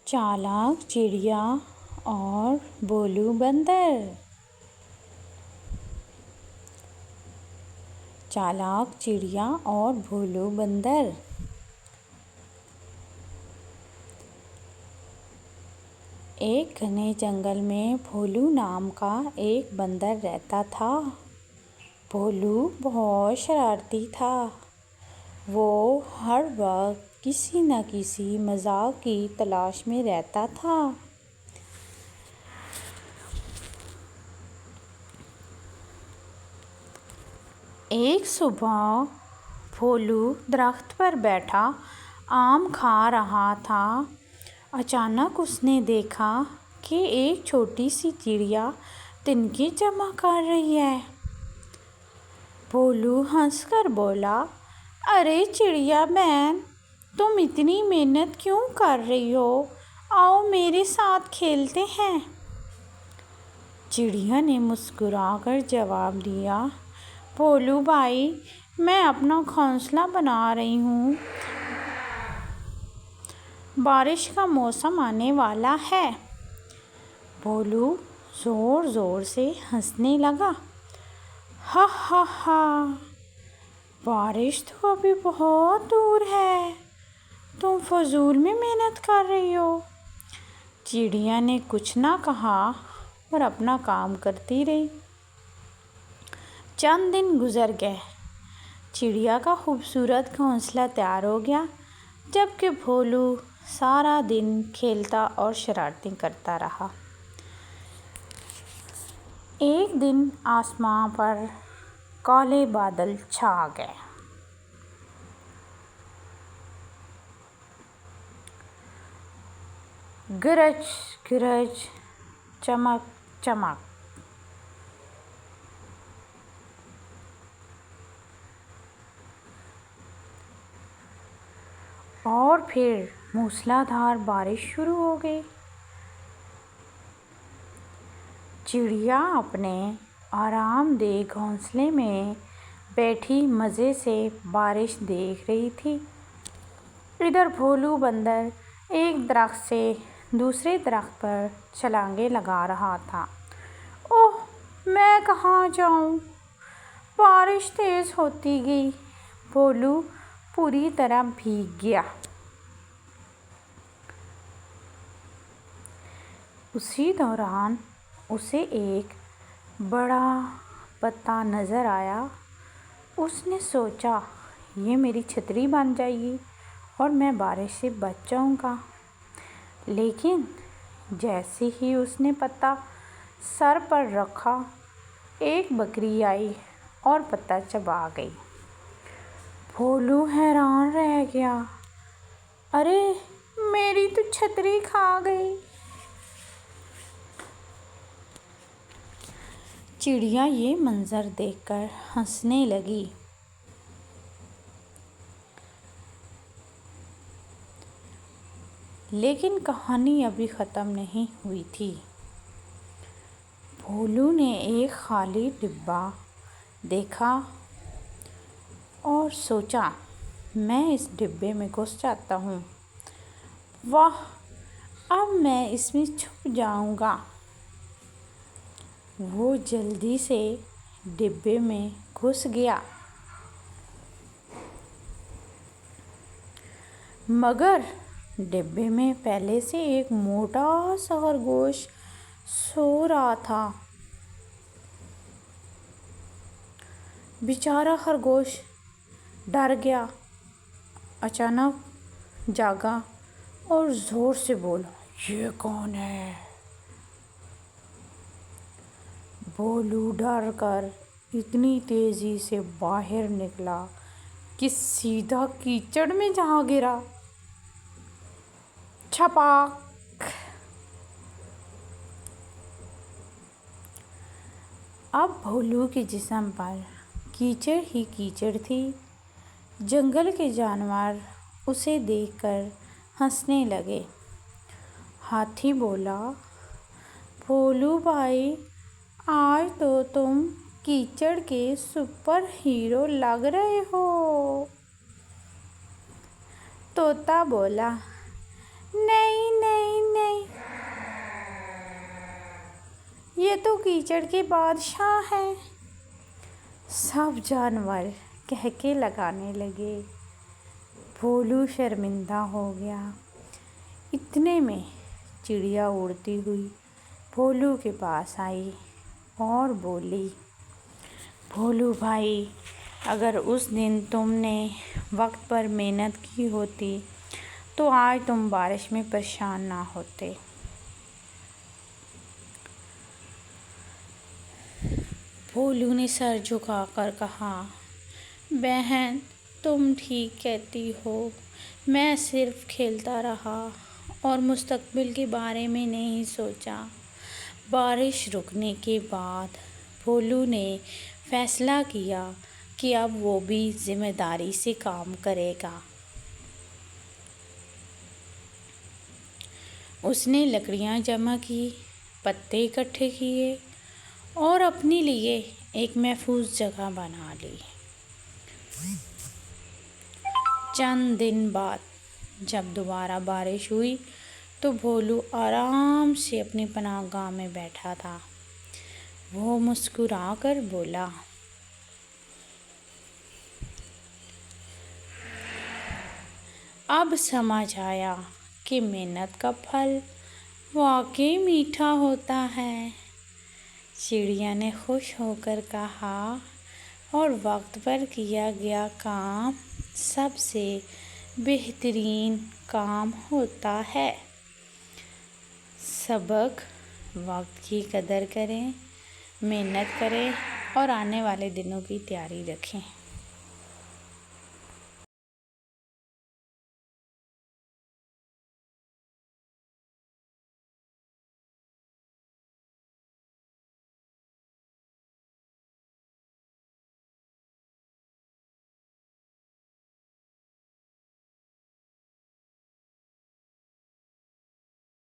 چالاک چڑیا اور بھولو بندر۔ چالاک چڑیا اور بھولو بندر۔ ایک گھنے جنگل میں بھولو نام کا ایک بندر رہتا تھا۔ بھولو بہت شرارتی تھا۔ وہ ہر وقت کسی نہ کسی مذاق کی تلاش میں رہتا تھا۔ ایک صبح بھولو درخت پر بیٹھا آم کھا رہا تھا۔ اچانک اس نے دیکھا کہ ایک چھوٹی سی چڑیا تنکے جمع کر رہی ہے۔ بھولو ہنس کر بولا، ارے چڑیا بہن، تم اتنی محنت کیوں کر رہی ہو؟ آؤ میرے ساتھ کھیلتے ہیں۔ چڑیا نے مسکرا کر جواب دیا، بھولو بھائی، میں اپنا گھونسلہ بنا رہی ہوں۔ بارش کا موسم آنے والا ہے۔ بھولو زور زور سے ہنسنے لگا، ہا ہا ہا، بارش تو ابھی بہت دور ہے، تم فضول میں محنت کر رہی ہو۔ چڑیا نے کچھ نہ کہا اور اپنا کام کرتی رہی۔ چند دن گزر گئے۔ چڑیا کا خوبصورت گھونسلہ تیار ہو گیا، جبکہ بھولو سارا دن کھیلتا اور شرارتیں کرتا رہا۔ ایک دن آسمان پر کالے بادل چھا گئے۔ گرج گرج، چمک چمک، اور پھر موسلا دھار بارش شروع ہو گئی۔ چڑیا اپنے آرام دہ گھونسلے میں بیٹھی مزے سے بارش دیکھ رہی تھی۔ ادھر بھولو بندر ایک درخت سے دوسرے درخت پر چھلانگیں لگا رہا تھا۔ اوہ، میں کہاں جاؤں؟ بارش تیز ہوتی گئی۔ بھولو پوری طرح بھیگ گیا۔ اسی دوران اسے ایک بڑا پتا نظر آیا۔ اس نے سوچا، یہ میری چھتری بن جائے گی اور میں بارش سے بچ جاؤں گا۔ لیکن جیسے ہی اس نے پتا سر پر رکھا، ایک بکری آئی اور پتا چبا گئی۔ بھولو حیران رہ گیا، ارے میری تو چھتری کھا گئی۔ چڑیا یہ منظر دیکھ کر ہنسنے لگی۔ لیکن کہانی ابھی ختم نہیں ہوئی تھی۔ بھولو نے ایک خالی ڈبہ دیکھا اور سوچا، میں اس ڈبے میں گھس جاتا ہوں۔ واہ، اب میں اس میں چھپ جاؤں گا۔ وہ جلدی سے ڈبے میں گھس گیا۔ مگر ڈبے میں پہلے سے ایک موٹا سا خرگوش سو رہا تھا۔ بیچارہ خرگوش ڈر گیا، اچانک جاگا اور زور سے بولا، یہ کون ہے؟ بھولو ڈر کر اتنی تیزی سے باہر نکلا کہ سیدھا کیچڑ میں جا گرا۔ چھپاک! اب بھولو کے جسم پر کیچڑ ہی کیچڑ تھی۔ جنگل کے جانور اسے دیکھ کر ہنسنے لگے۔ ہاتھی بولا، بھولو بھائی، آج تو تم کیچڑ کے سپر ہیرو لگ رہے ہو۔ طوطا بولا، نہیں نہیں یہ تو کیچڑ کے بادشاہ ہیں۔ سب جانور کہکے لگانے لگے۔ بھولو شرمندہ ہو گیا۔ اتنے میں چڑیا اڑتی ہوئی بھولو کے پاس آئی اور بولی، بھولو بھائی، اگر اس دن تم نے وقت پر محنت کی ہوتی تو آج تم بارش میں پریشان نہ ہوتے۔ بھولو نے سر جھکا کر کہا، بہن تم ٹھیک کہتی ہو، میں صرف کھیلتا رہا اور مستقبل کے بارے میں نہیں سوچا۔ بارش رکنے کے بعد بھولو نے فیصلہ کیا کہ اب وہ بھی ذمہ داری سے کام کرے گا۔ اس نے لکڑیاں جمع کی، پتے اکٹھے کیے اور اپنے لیے ایک محفوظ جگہ بنا لی۔ چند دن بعد جب دوبارہ بارش ہوئی تو بھولو آرام سے اپنی پناہ گاہ میں بیٹھا تھا۔ وہ مسکرا کر بولا، اب سمجھ آیا کہ محنت کا پھل واقعی میٹھا ہوتا ہے۔ چڑیا نے خوش ہو کر کہا، اور وقت پر کیا گیا کام سب سے بہترین کام ہوتا ہے۔ سبق: وقت کی قدر کریں، محنت کریں اور آنے والے دنوں کی تیاری رکھیں۔